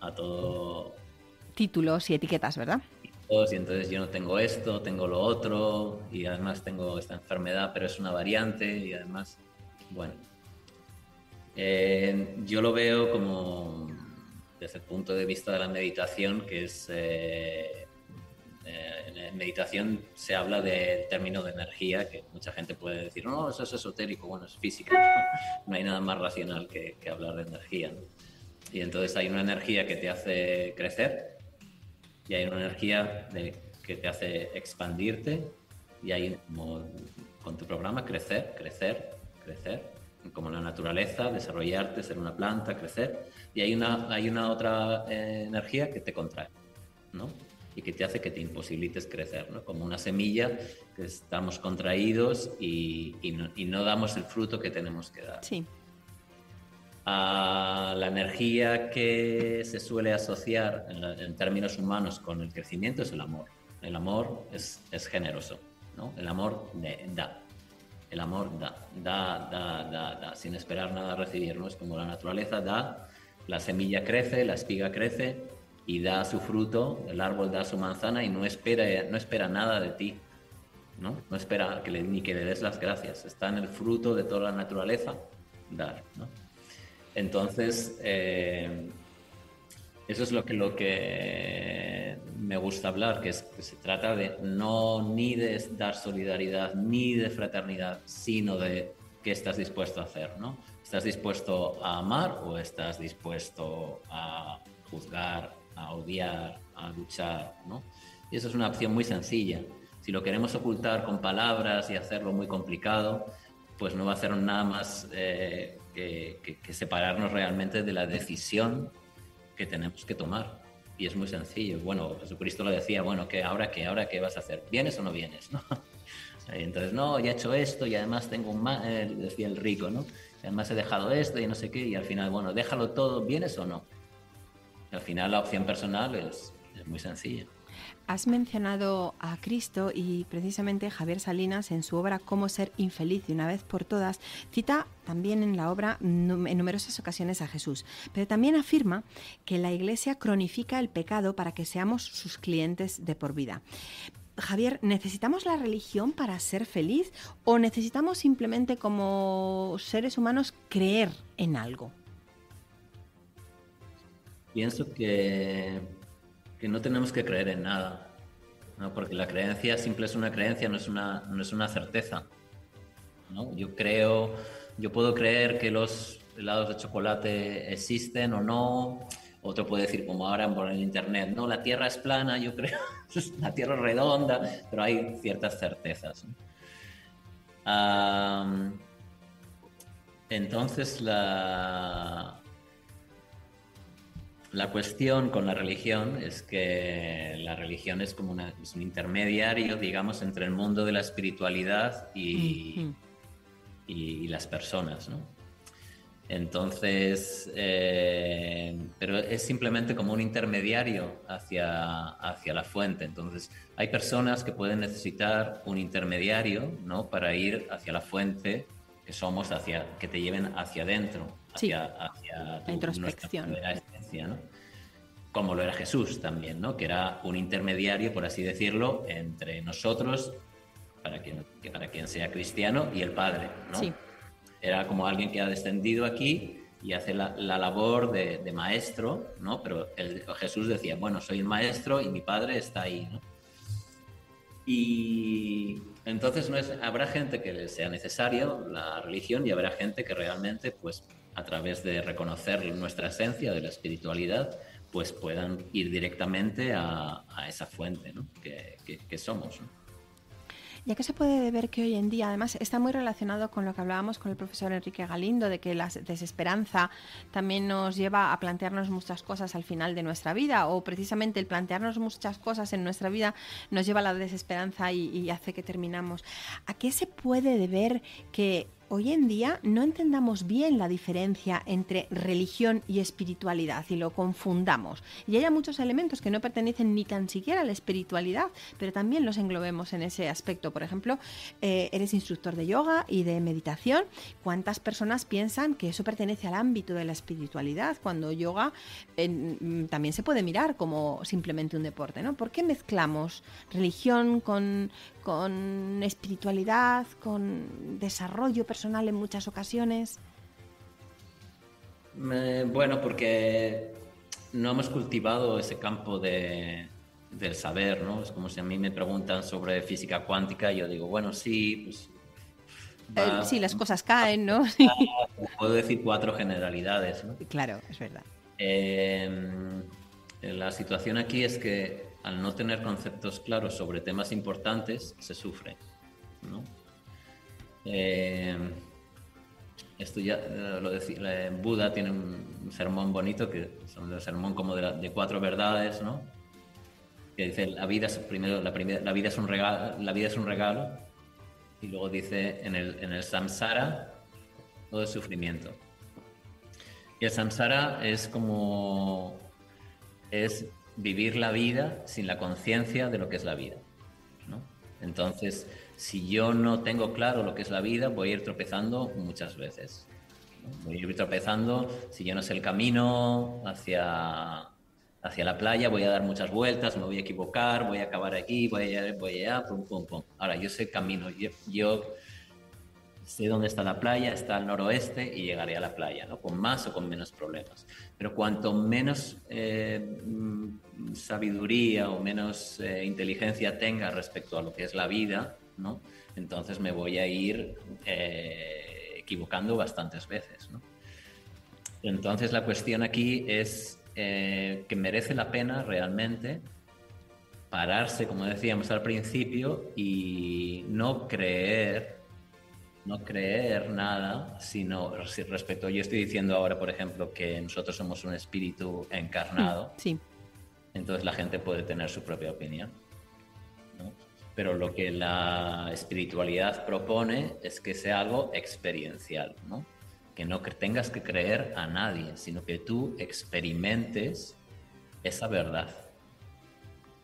A todo. Títulos y etiquetas, ¿verdad? Y entonces yo no tengo esto, tengo lo otro, y además tengo esta enfermedad, pero es una variante, y además, bueno. Yo lo veo como desde el punto de vista de la meditación, que es... en meditación se habla del término de energía, que mucha gente puede decir, no, eso es esotérico, bueno, es física, no hay nada más racional que hablar de energía, ¿no? Y entonces hay una energía que te hace crecer y hay una energía que te hace expandirte, y hay, como con tu programa, crecer, como la naturaleza, desarrollarte, ser una planta, crecer, y hay una otra energía que te contrae, ¿no? Y que te hace que te imposibilites crecer, ¿no? Como una semilla que estamos contraídos y no damos el fruto que tenemos que dar. Sí. La energía que se suele asociar en términos humanos con el crecimiento es el amor. El amor es generoso, ¿no? El amor da. El amor da, sin esperar nada a recibir, ¿no? Es como la naturaleza da, la semilla crece, la espiga crece y da su fruto, el árbol da su manzana y no espera nada de ti, ¿no? No espera ni que le des las gracias. Está en el fruto de toda la naturaleza dar, ¿no? Entonces, Eso es lo que me gusta hablar, que se trata de ni de dar solidaridad, ni de fraternidad, sino de qué estás dispuesto a hacer, ¿no? ¿Estás dispuesto a amar o estás dispuesto a juzgar, a odiar, a luchar, ¿no? Y eso es una opción muy sencilla. Si lo queremos ocultar con palabras y hacerlo muy complicado, pues no va a hacer nada más que separarnos realmente de la decisión que tenemos que tomar. Y es muy sencillo. Bueno, Jesucristo lo decía, bueno, ¿ahora qué vas a hacer? ¿Vienes o no vienes? ¿No? Entonces, no, ya he hecho esto y además tengo decía el rico, ¿no? Y además he dejado esto y no sé qué, y al final, bueno, déjalo todo, ¿vienes o no? Y al final la opción personal es muy sencilla. Has mencionado a Cristo y precisamente Javier Salinas en su obra Cómo ser infeliz de una vez por todas cita también en la obra en numerosas ocasiones a Jesús, pero también afirma que la Iglesia cronifica el pecado para que seamos sus clientes de por vida. Javier, ¿necesitamos la religión para ser feliz o necesitamos simplemente como seres humanos creer en algo? Pienso que no tenemos que creer en nada, ¿no? Porque la creencia simple es una creencia, no es una certeza, ¿no? Yo puedo creer que los helados de chocolate existen o no. Otro puede decir, como ahora por el internet, no, la Tierra es plana, yo creo, la Tierra es redonda, pero hay ciertas certezas, ¿no? Entonces la cuestión con la religión es que la religión es como es un intermediario, digamos, entre el mundo de la espiritualidad y las personas, ¿no? Entonces, pero es simplemente como un intermediario hacia la fuente. Entonces, hay personas que pueden necesitar un intermediario, ¿no? Para ir hacia la fuente que somos, que te lleven hacia adentro, hacia la introspección, nuestra esencia, ¿no? Como lo era Jesús también, ¿no? Que era un intermediario, por así decirlo, entre nosotros, para quien sea cristiano, y el Padre, ¿no? Sí. Era como alguien que ha descendido aquí y hace la labor de maestro, ¿no? Pero Jesús decía, bueno, soy el maestro y mi Padre está ahí, ¿no? Y entonces habrá gente que le sea necesario la religión y habrá gente que realmente, pues, a través de reconocer nuestra esencia de la espiritualidad, pues puedan ir directamente a esa fuente, ¿no? que somos, ¿no? Ya que se puede ver que hoy en día, además, está muy relacionado con lo que hablábamos con el profesor Enrique Galindo, de que la desesperanza también nos lleva a plantearnos muchas cosas al final de nuestra vida, o precisamente el plantearnos muchas cosas en nuestra vida nos lleva a la desesperanza y hace que terminamos. ¿A qué se puede deber que hoy en día no entendamos bien la diferencia entre religión y espiritualidad y lo confundamos? Y haya muchos elementos que no pertenecen ni tan siquiera a la espiritualidad, pero también los englobemos en ese aspecto. Por ejemplo, eres instructor de yoga y de meditación. ¿Cuántas personas piensan que eso pertenece al ámbito de la espiritualidad cuando yoga también se puede mirar como simplemente un deporte, ¿no? ¿Por qué mezclamos religión con espiritualidad, con desarrollo personal en muchas ocasiones? Bueno, porque no hemos cultivado ese campo del saber, ¿no? Es como si a mí me preguntan sobre física cuántica y yo digo, bueno, sí, pues... sí, las cosas caen, ¿no? Puedo decir 4 generalidades, ¿no? Claro, es verdad. La situación aquí es que al no tener conceptos claros sobre temas importantes, se sufre, ¿no? Esto ya lo decía, Buda tiene un sermón bonito, que son el sermón como de 4 verdades, ¿no? Que dice, la vida es un regalo, y luego dice, en el samsara, todo es sufrimiento. Y el samsara es vivir la vida sin la conciencia de lo que es la vida, ¿no? Entonces, si yo no tengo claro lo que es la vida, voy a ir tropezando muchas veces, ¿no? Voy a ir tropezando, si yo no sé el camino hacia la playa, voy a dar muchas vueltas, me voy a equivocar, voy a acabar aquí, voy allá, pum, pum, pum. Ahora, yo sé el camino, yo sé dónde está la playa, está al noroeste y llegaré a la playa, ¿no? Con más o con menos problemas. Pero cuanto menos sabiduría o menos inteligencia tenga respecto a lo que es la vida, ¿no? Entonces me voy a ir equivocando bastantes veces, ¿no? Entonces la cuestión aquí es que merece la pena realmente pararse, como decíamos al principio, y no creer nada, sino respecto. Yo estoy diciendo ahora, por ejemplo, que nosotros somos un espíritu encarnado. Sí. Entonces la gente puede tener su propia opinión, ¿no? Pero lo que la espiritualidad propone es que sea algo experiencial, ¿no? Que no tengas que creer a nadie, sino que tú experimentes esa verdad,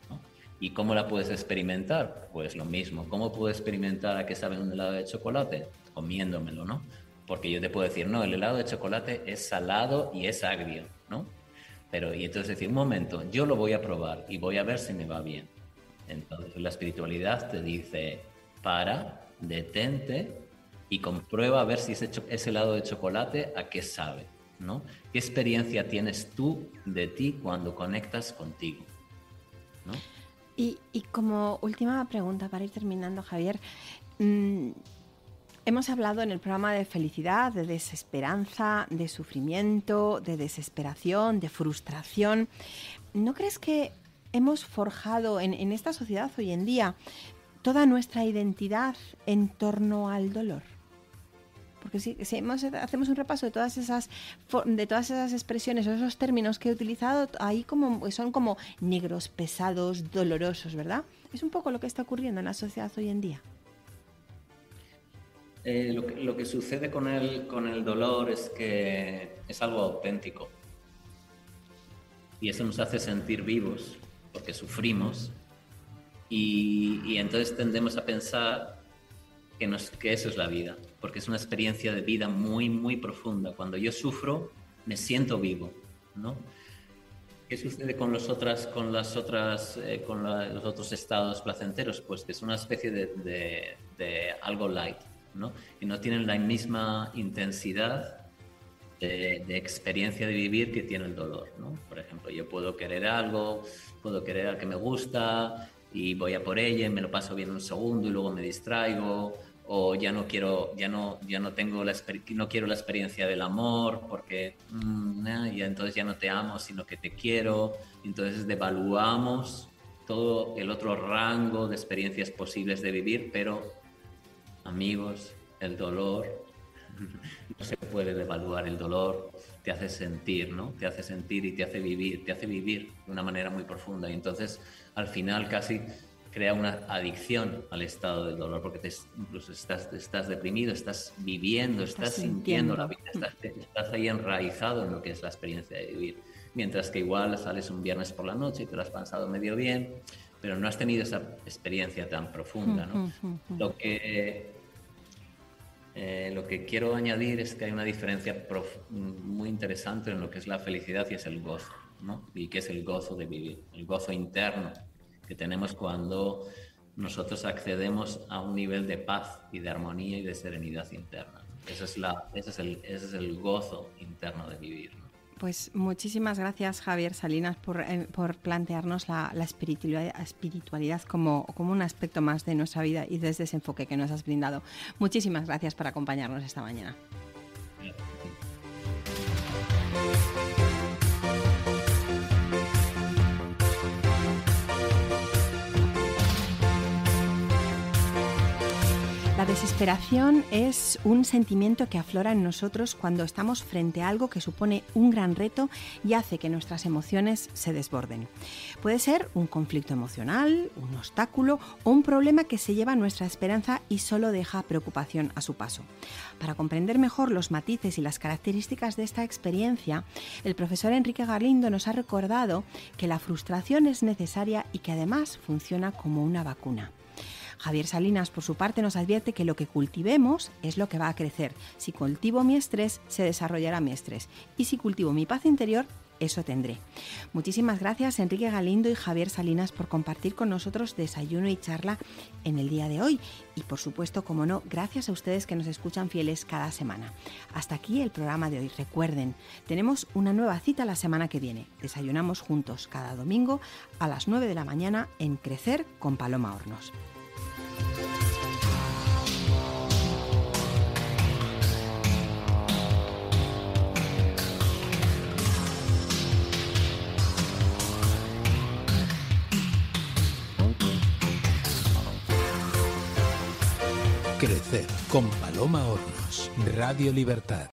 ¿no? ¿Y cómo la puedes experimentar? Pues lo mismo. ¿Cómo puedo experimentar a qué sabe un helado de chocolate? Comiéndomelo, ¿no? Porque yo te puedo decir, no, el helado de chocolate es salado y es agrio, ¿no? Pero, y entonces decir, un momento, yo lo voy a probar y voy a ver si me va bien. Entonces la espiritualidad te dice, detente y comprueba a ver si ese helado de chocolate a qué sabe, ¿no? ¿Qué experiencia tienes tú de ti cuando conectas contigo, ¿no? Y como última pregunta para ir terminando, Javier, hemos hablado en el programa de felicidad, de desesperanza, de sufrimiento, de desesperación, de frustración. ¿No crees que hemos forjado en esta sociedad hoy en día toda nuestra identidad en torno al dolor? Porque si hacemos un repaso de todas esas expresiones o esos términos que he utilizado, ahí son como negros, pesados, dolorosos, ¿verdad? Es un poco lo que está ocurriendo en la sociedad hoy en día. Lo que sucede con el dolor es que es algo auténtico. Y eso nos hace sentir vivos, porque sufrimos. Y entonces tendemos a pensar que eso es la vida, porque es una experiencia de vida muy, muy profunda. Cuando yo sufro, me siento vivo, ¿no? ¿Qué sucede con los otros estados placenteros? Pues que es una especie de algo light, ¿no? Y no tienen la misma intensidad de experiencia de vivir que tiene el dolor, ¿no? Por ejemplo, yo puedo querer algo, puedo querer al que me gusta y voy a por ella y me lo paso bien un segundo y luego me distraigo, o ya no quiero la experiencia del amor porque y entonces ya no te amo sino que te quiero. Entonces devaluamos todo el otro rango de experiencias posibles de vivir, pero amigos, el dolor no se puede devaluar. El dolor te hace sentir, ¿no? Te hace sentir y te hace vivir de una manera muy profunda, y entonces al final casi crea una adicción al estado del dolor, porque incluso estás deprimido, estás viviendo, estás sintiendo la vida, estás ahí enraizado en lo que es la experiencia de vivir. Mientras que igual sales un viernes por la noche y te lo has pasado medio bien, pero no has tenido esa experiencia tan profunda, ¿no? Lo que quiero añadir es que hay una diferencia muy interesante en lo que es la felicidad y es el gozo, ¿no? Y que es el gozo de vivir, el gozo interno que tenemos cuando nosotros accedemos a un nivel de paz y de armonía y de serenidad interna. Ese es el gozo interno de vivir, ¿no? Pues muchísimas gracias, Javier Salinas, por plantearnos la espiritualidad como un aspecto más de nuestra vida y desde ese enfoque que nos has brindado. Muchísimas gracias por acompañarnos esta mañana. La desesperación es un sentimiento que aflora en nosotros cuando estamos frente a algo que supone un gran reto y hace que nuestras emociones se desborden. Puede ser un conflicto emocional, un obstáculo o un problema que se lleva nuestra esperanza y solo deja preocupación a su paso. Para comprender mejor los matices y las características de esta experiencia, el profesor Enrique Galindo nos ha recordado que la frustración es necesaria y que además funciona como una vacuna. Javier Salinas, por su parte, nos advierte que lo que cultivemos es lo que va a crecer. Si cultivo mi estrés, se desarrollará mi estrés. Y si cultivo mi paz interior, eso tendré. Muchísimas gracias Enrique Galindo y Javier Salinas por compartir con nosotros desayuno y charla en el día de hoy. Y por supuesto, como no, gracias a ustedes que nos escuchan fieles cada semana. Hasta aquí el programa de hoy. Recuerden, tenemos una nueva cita la semana que viene. Desayunamos juntos cada domingo a las 9 de la mañana en Crecer con Paloma Hornos. Crecer con Paloma Hornos. Radio Libertad.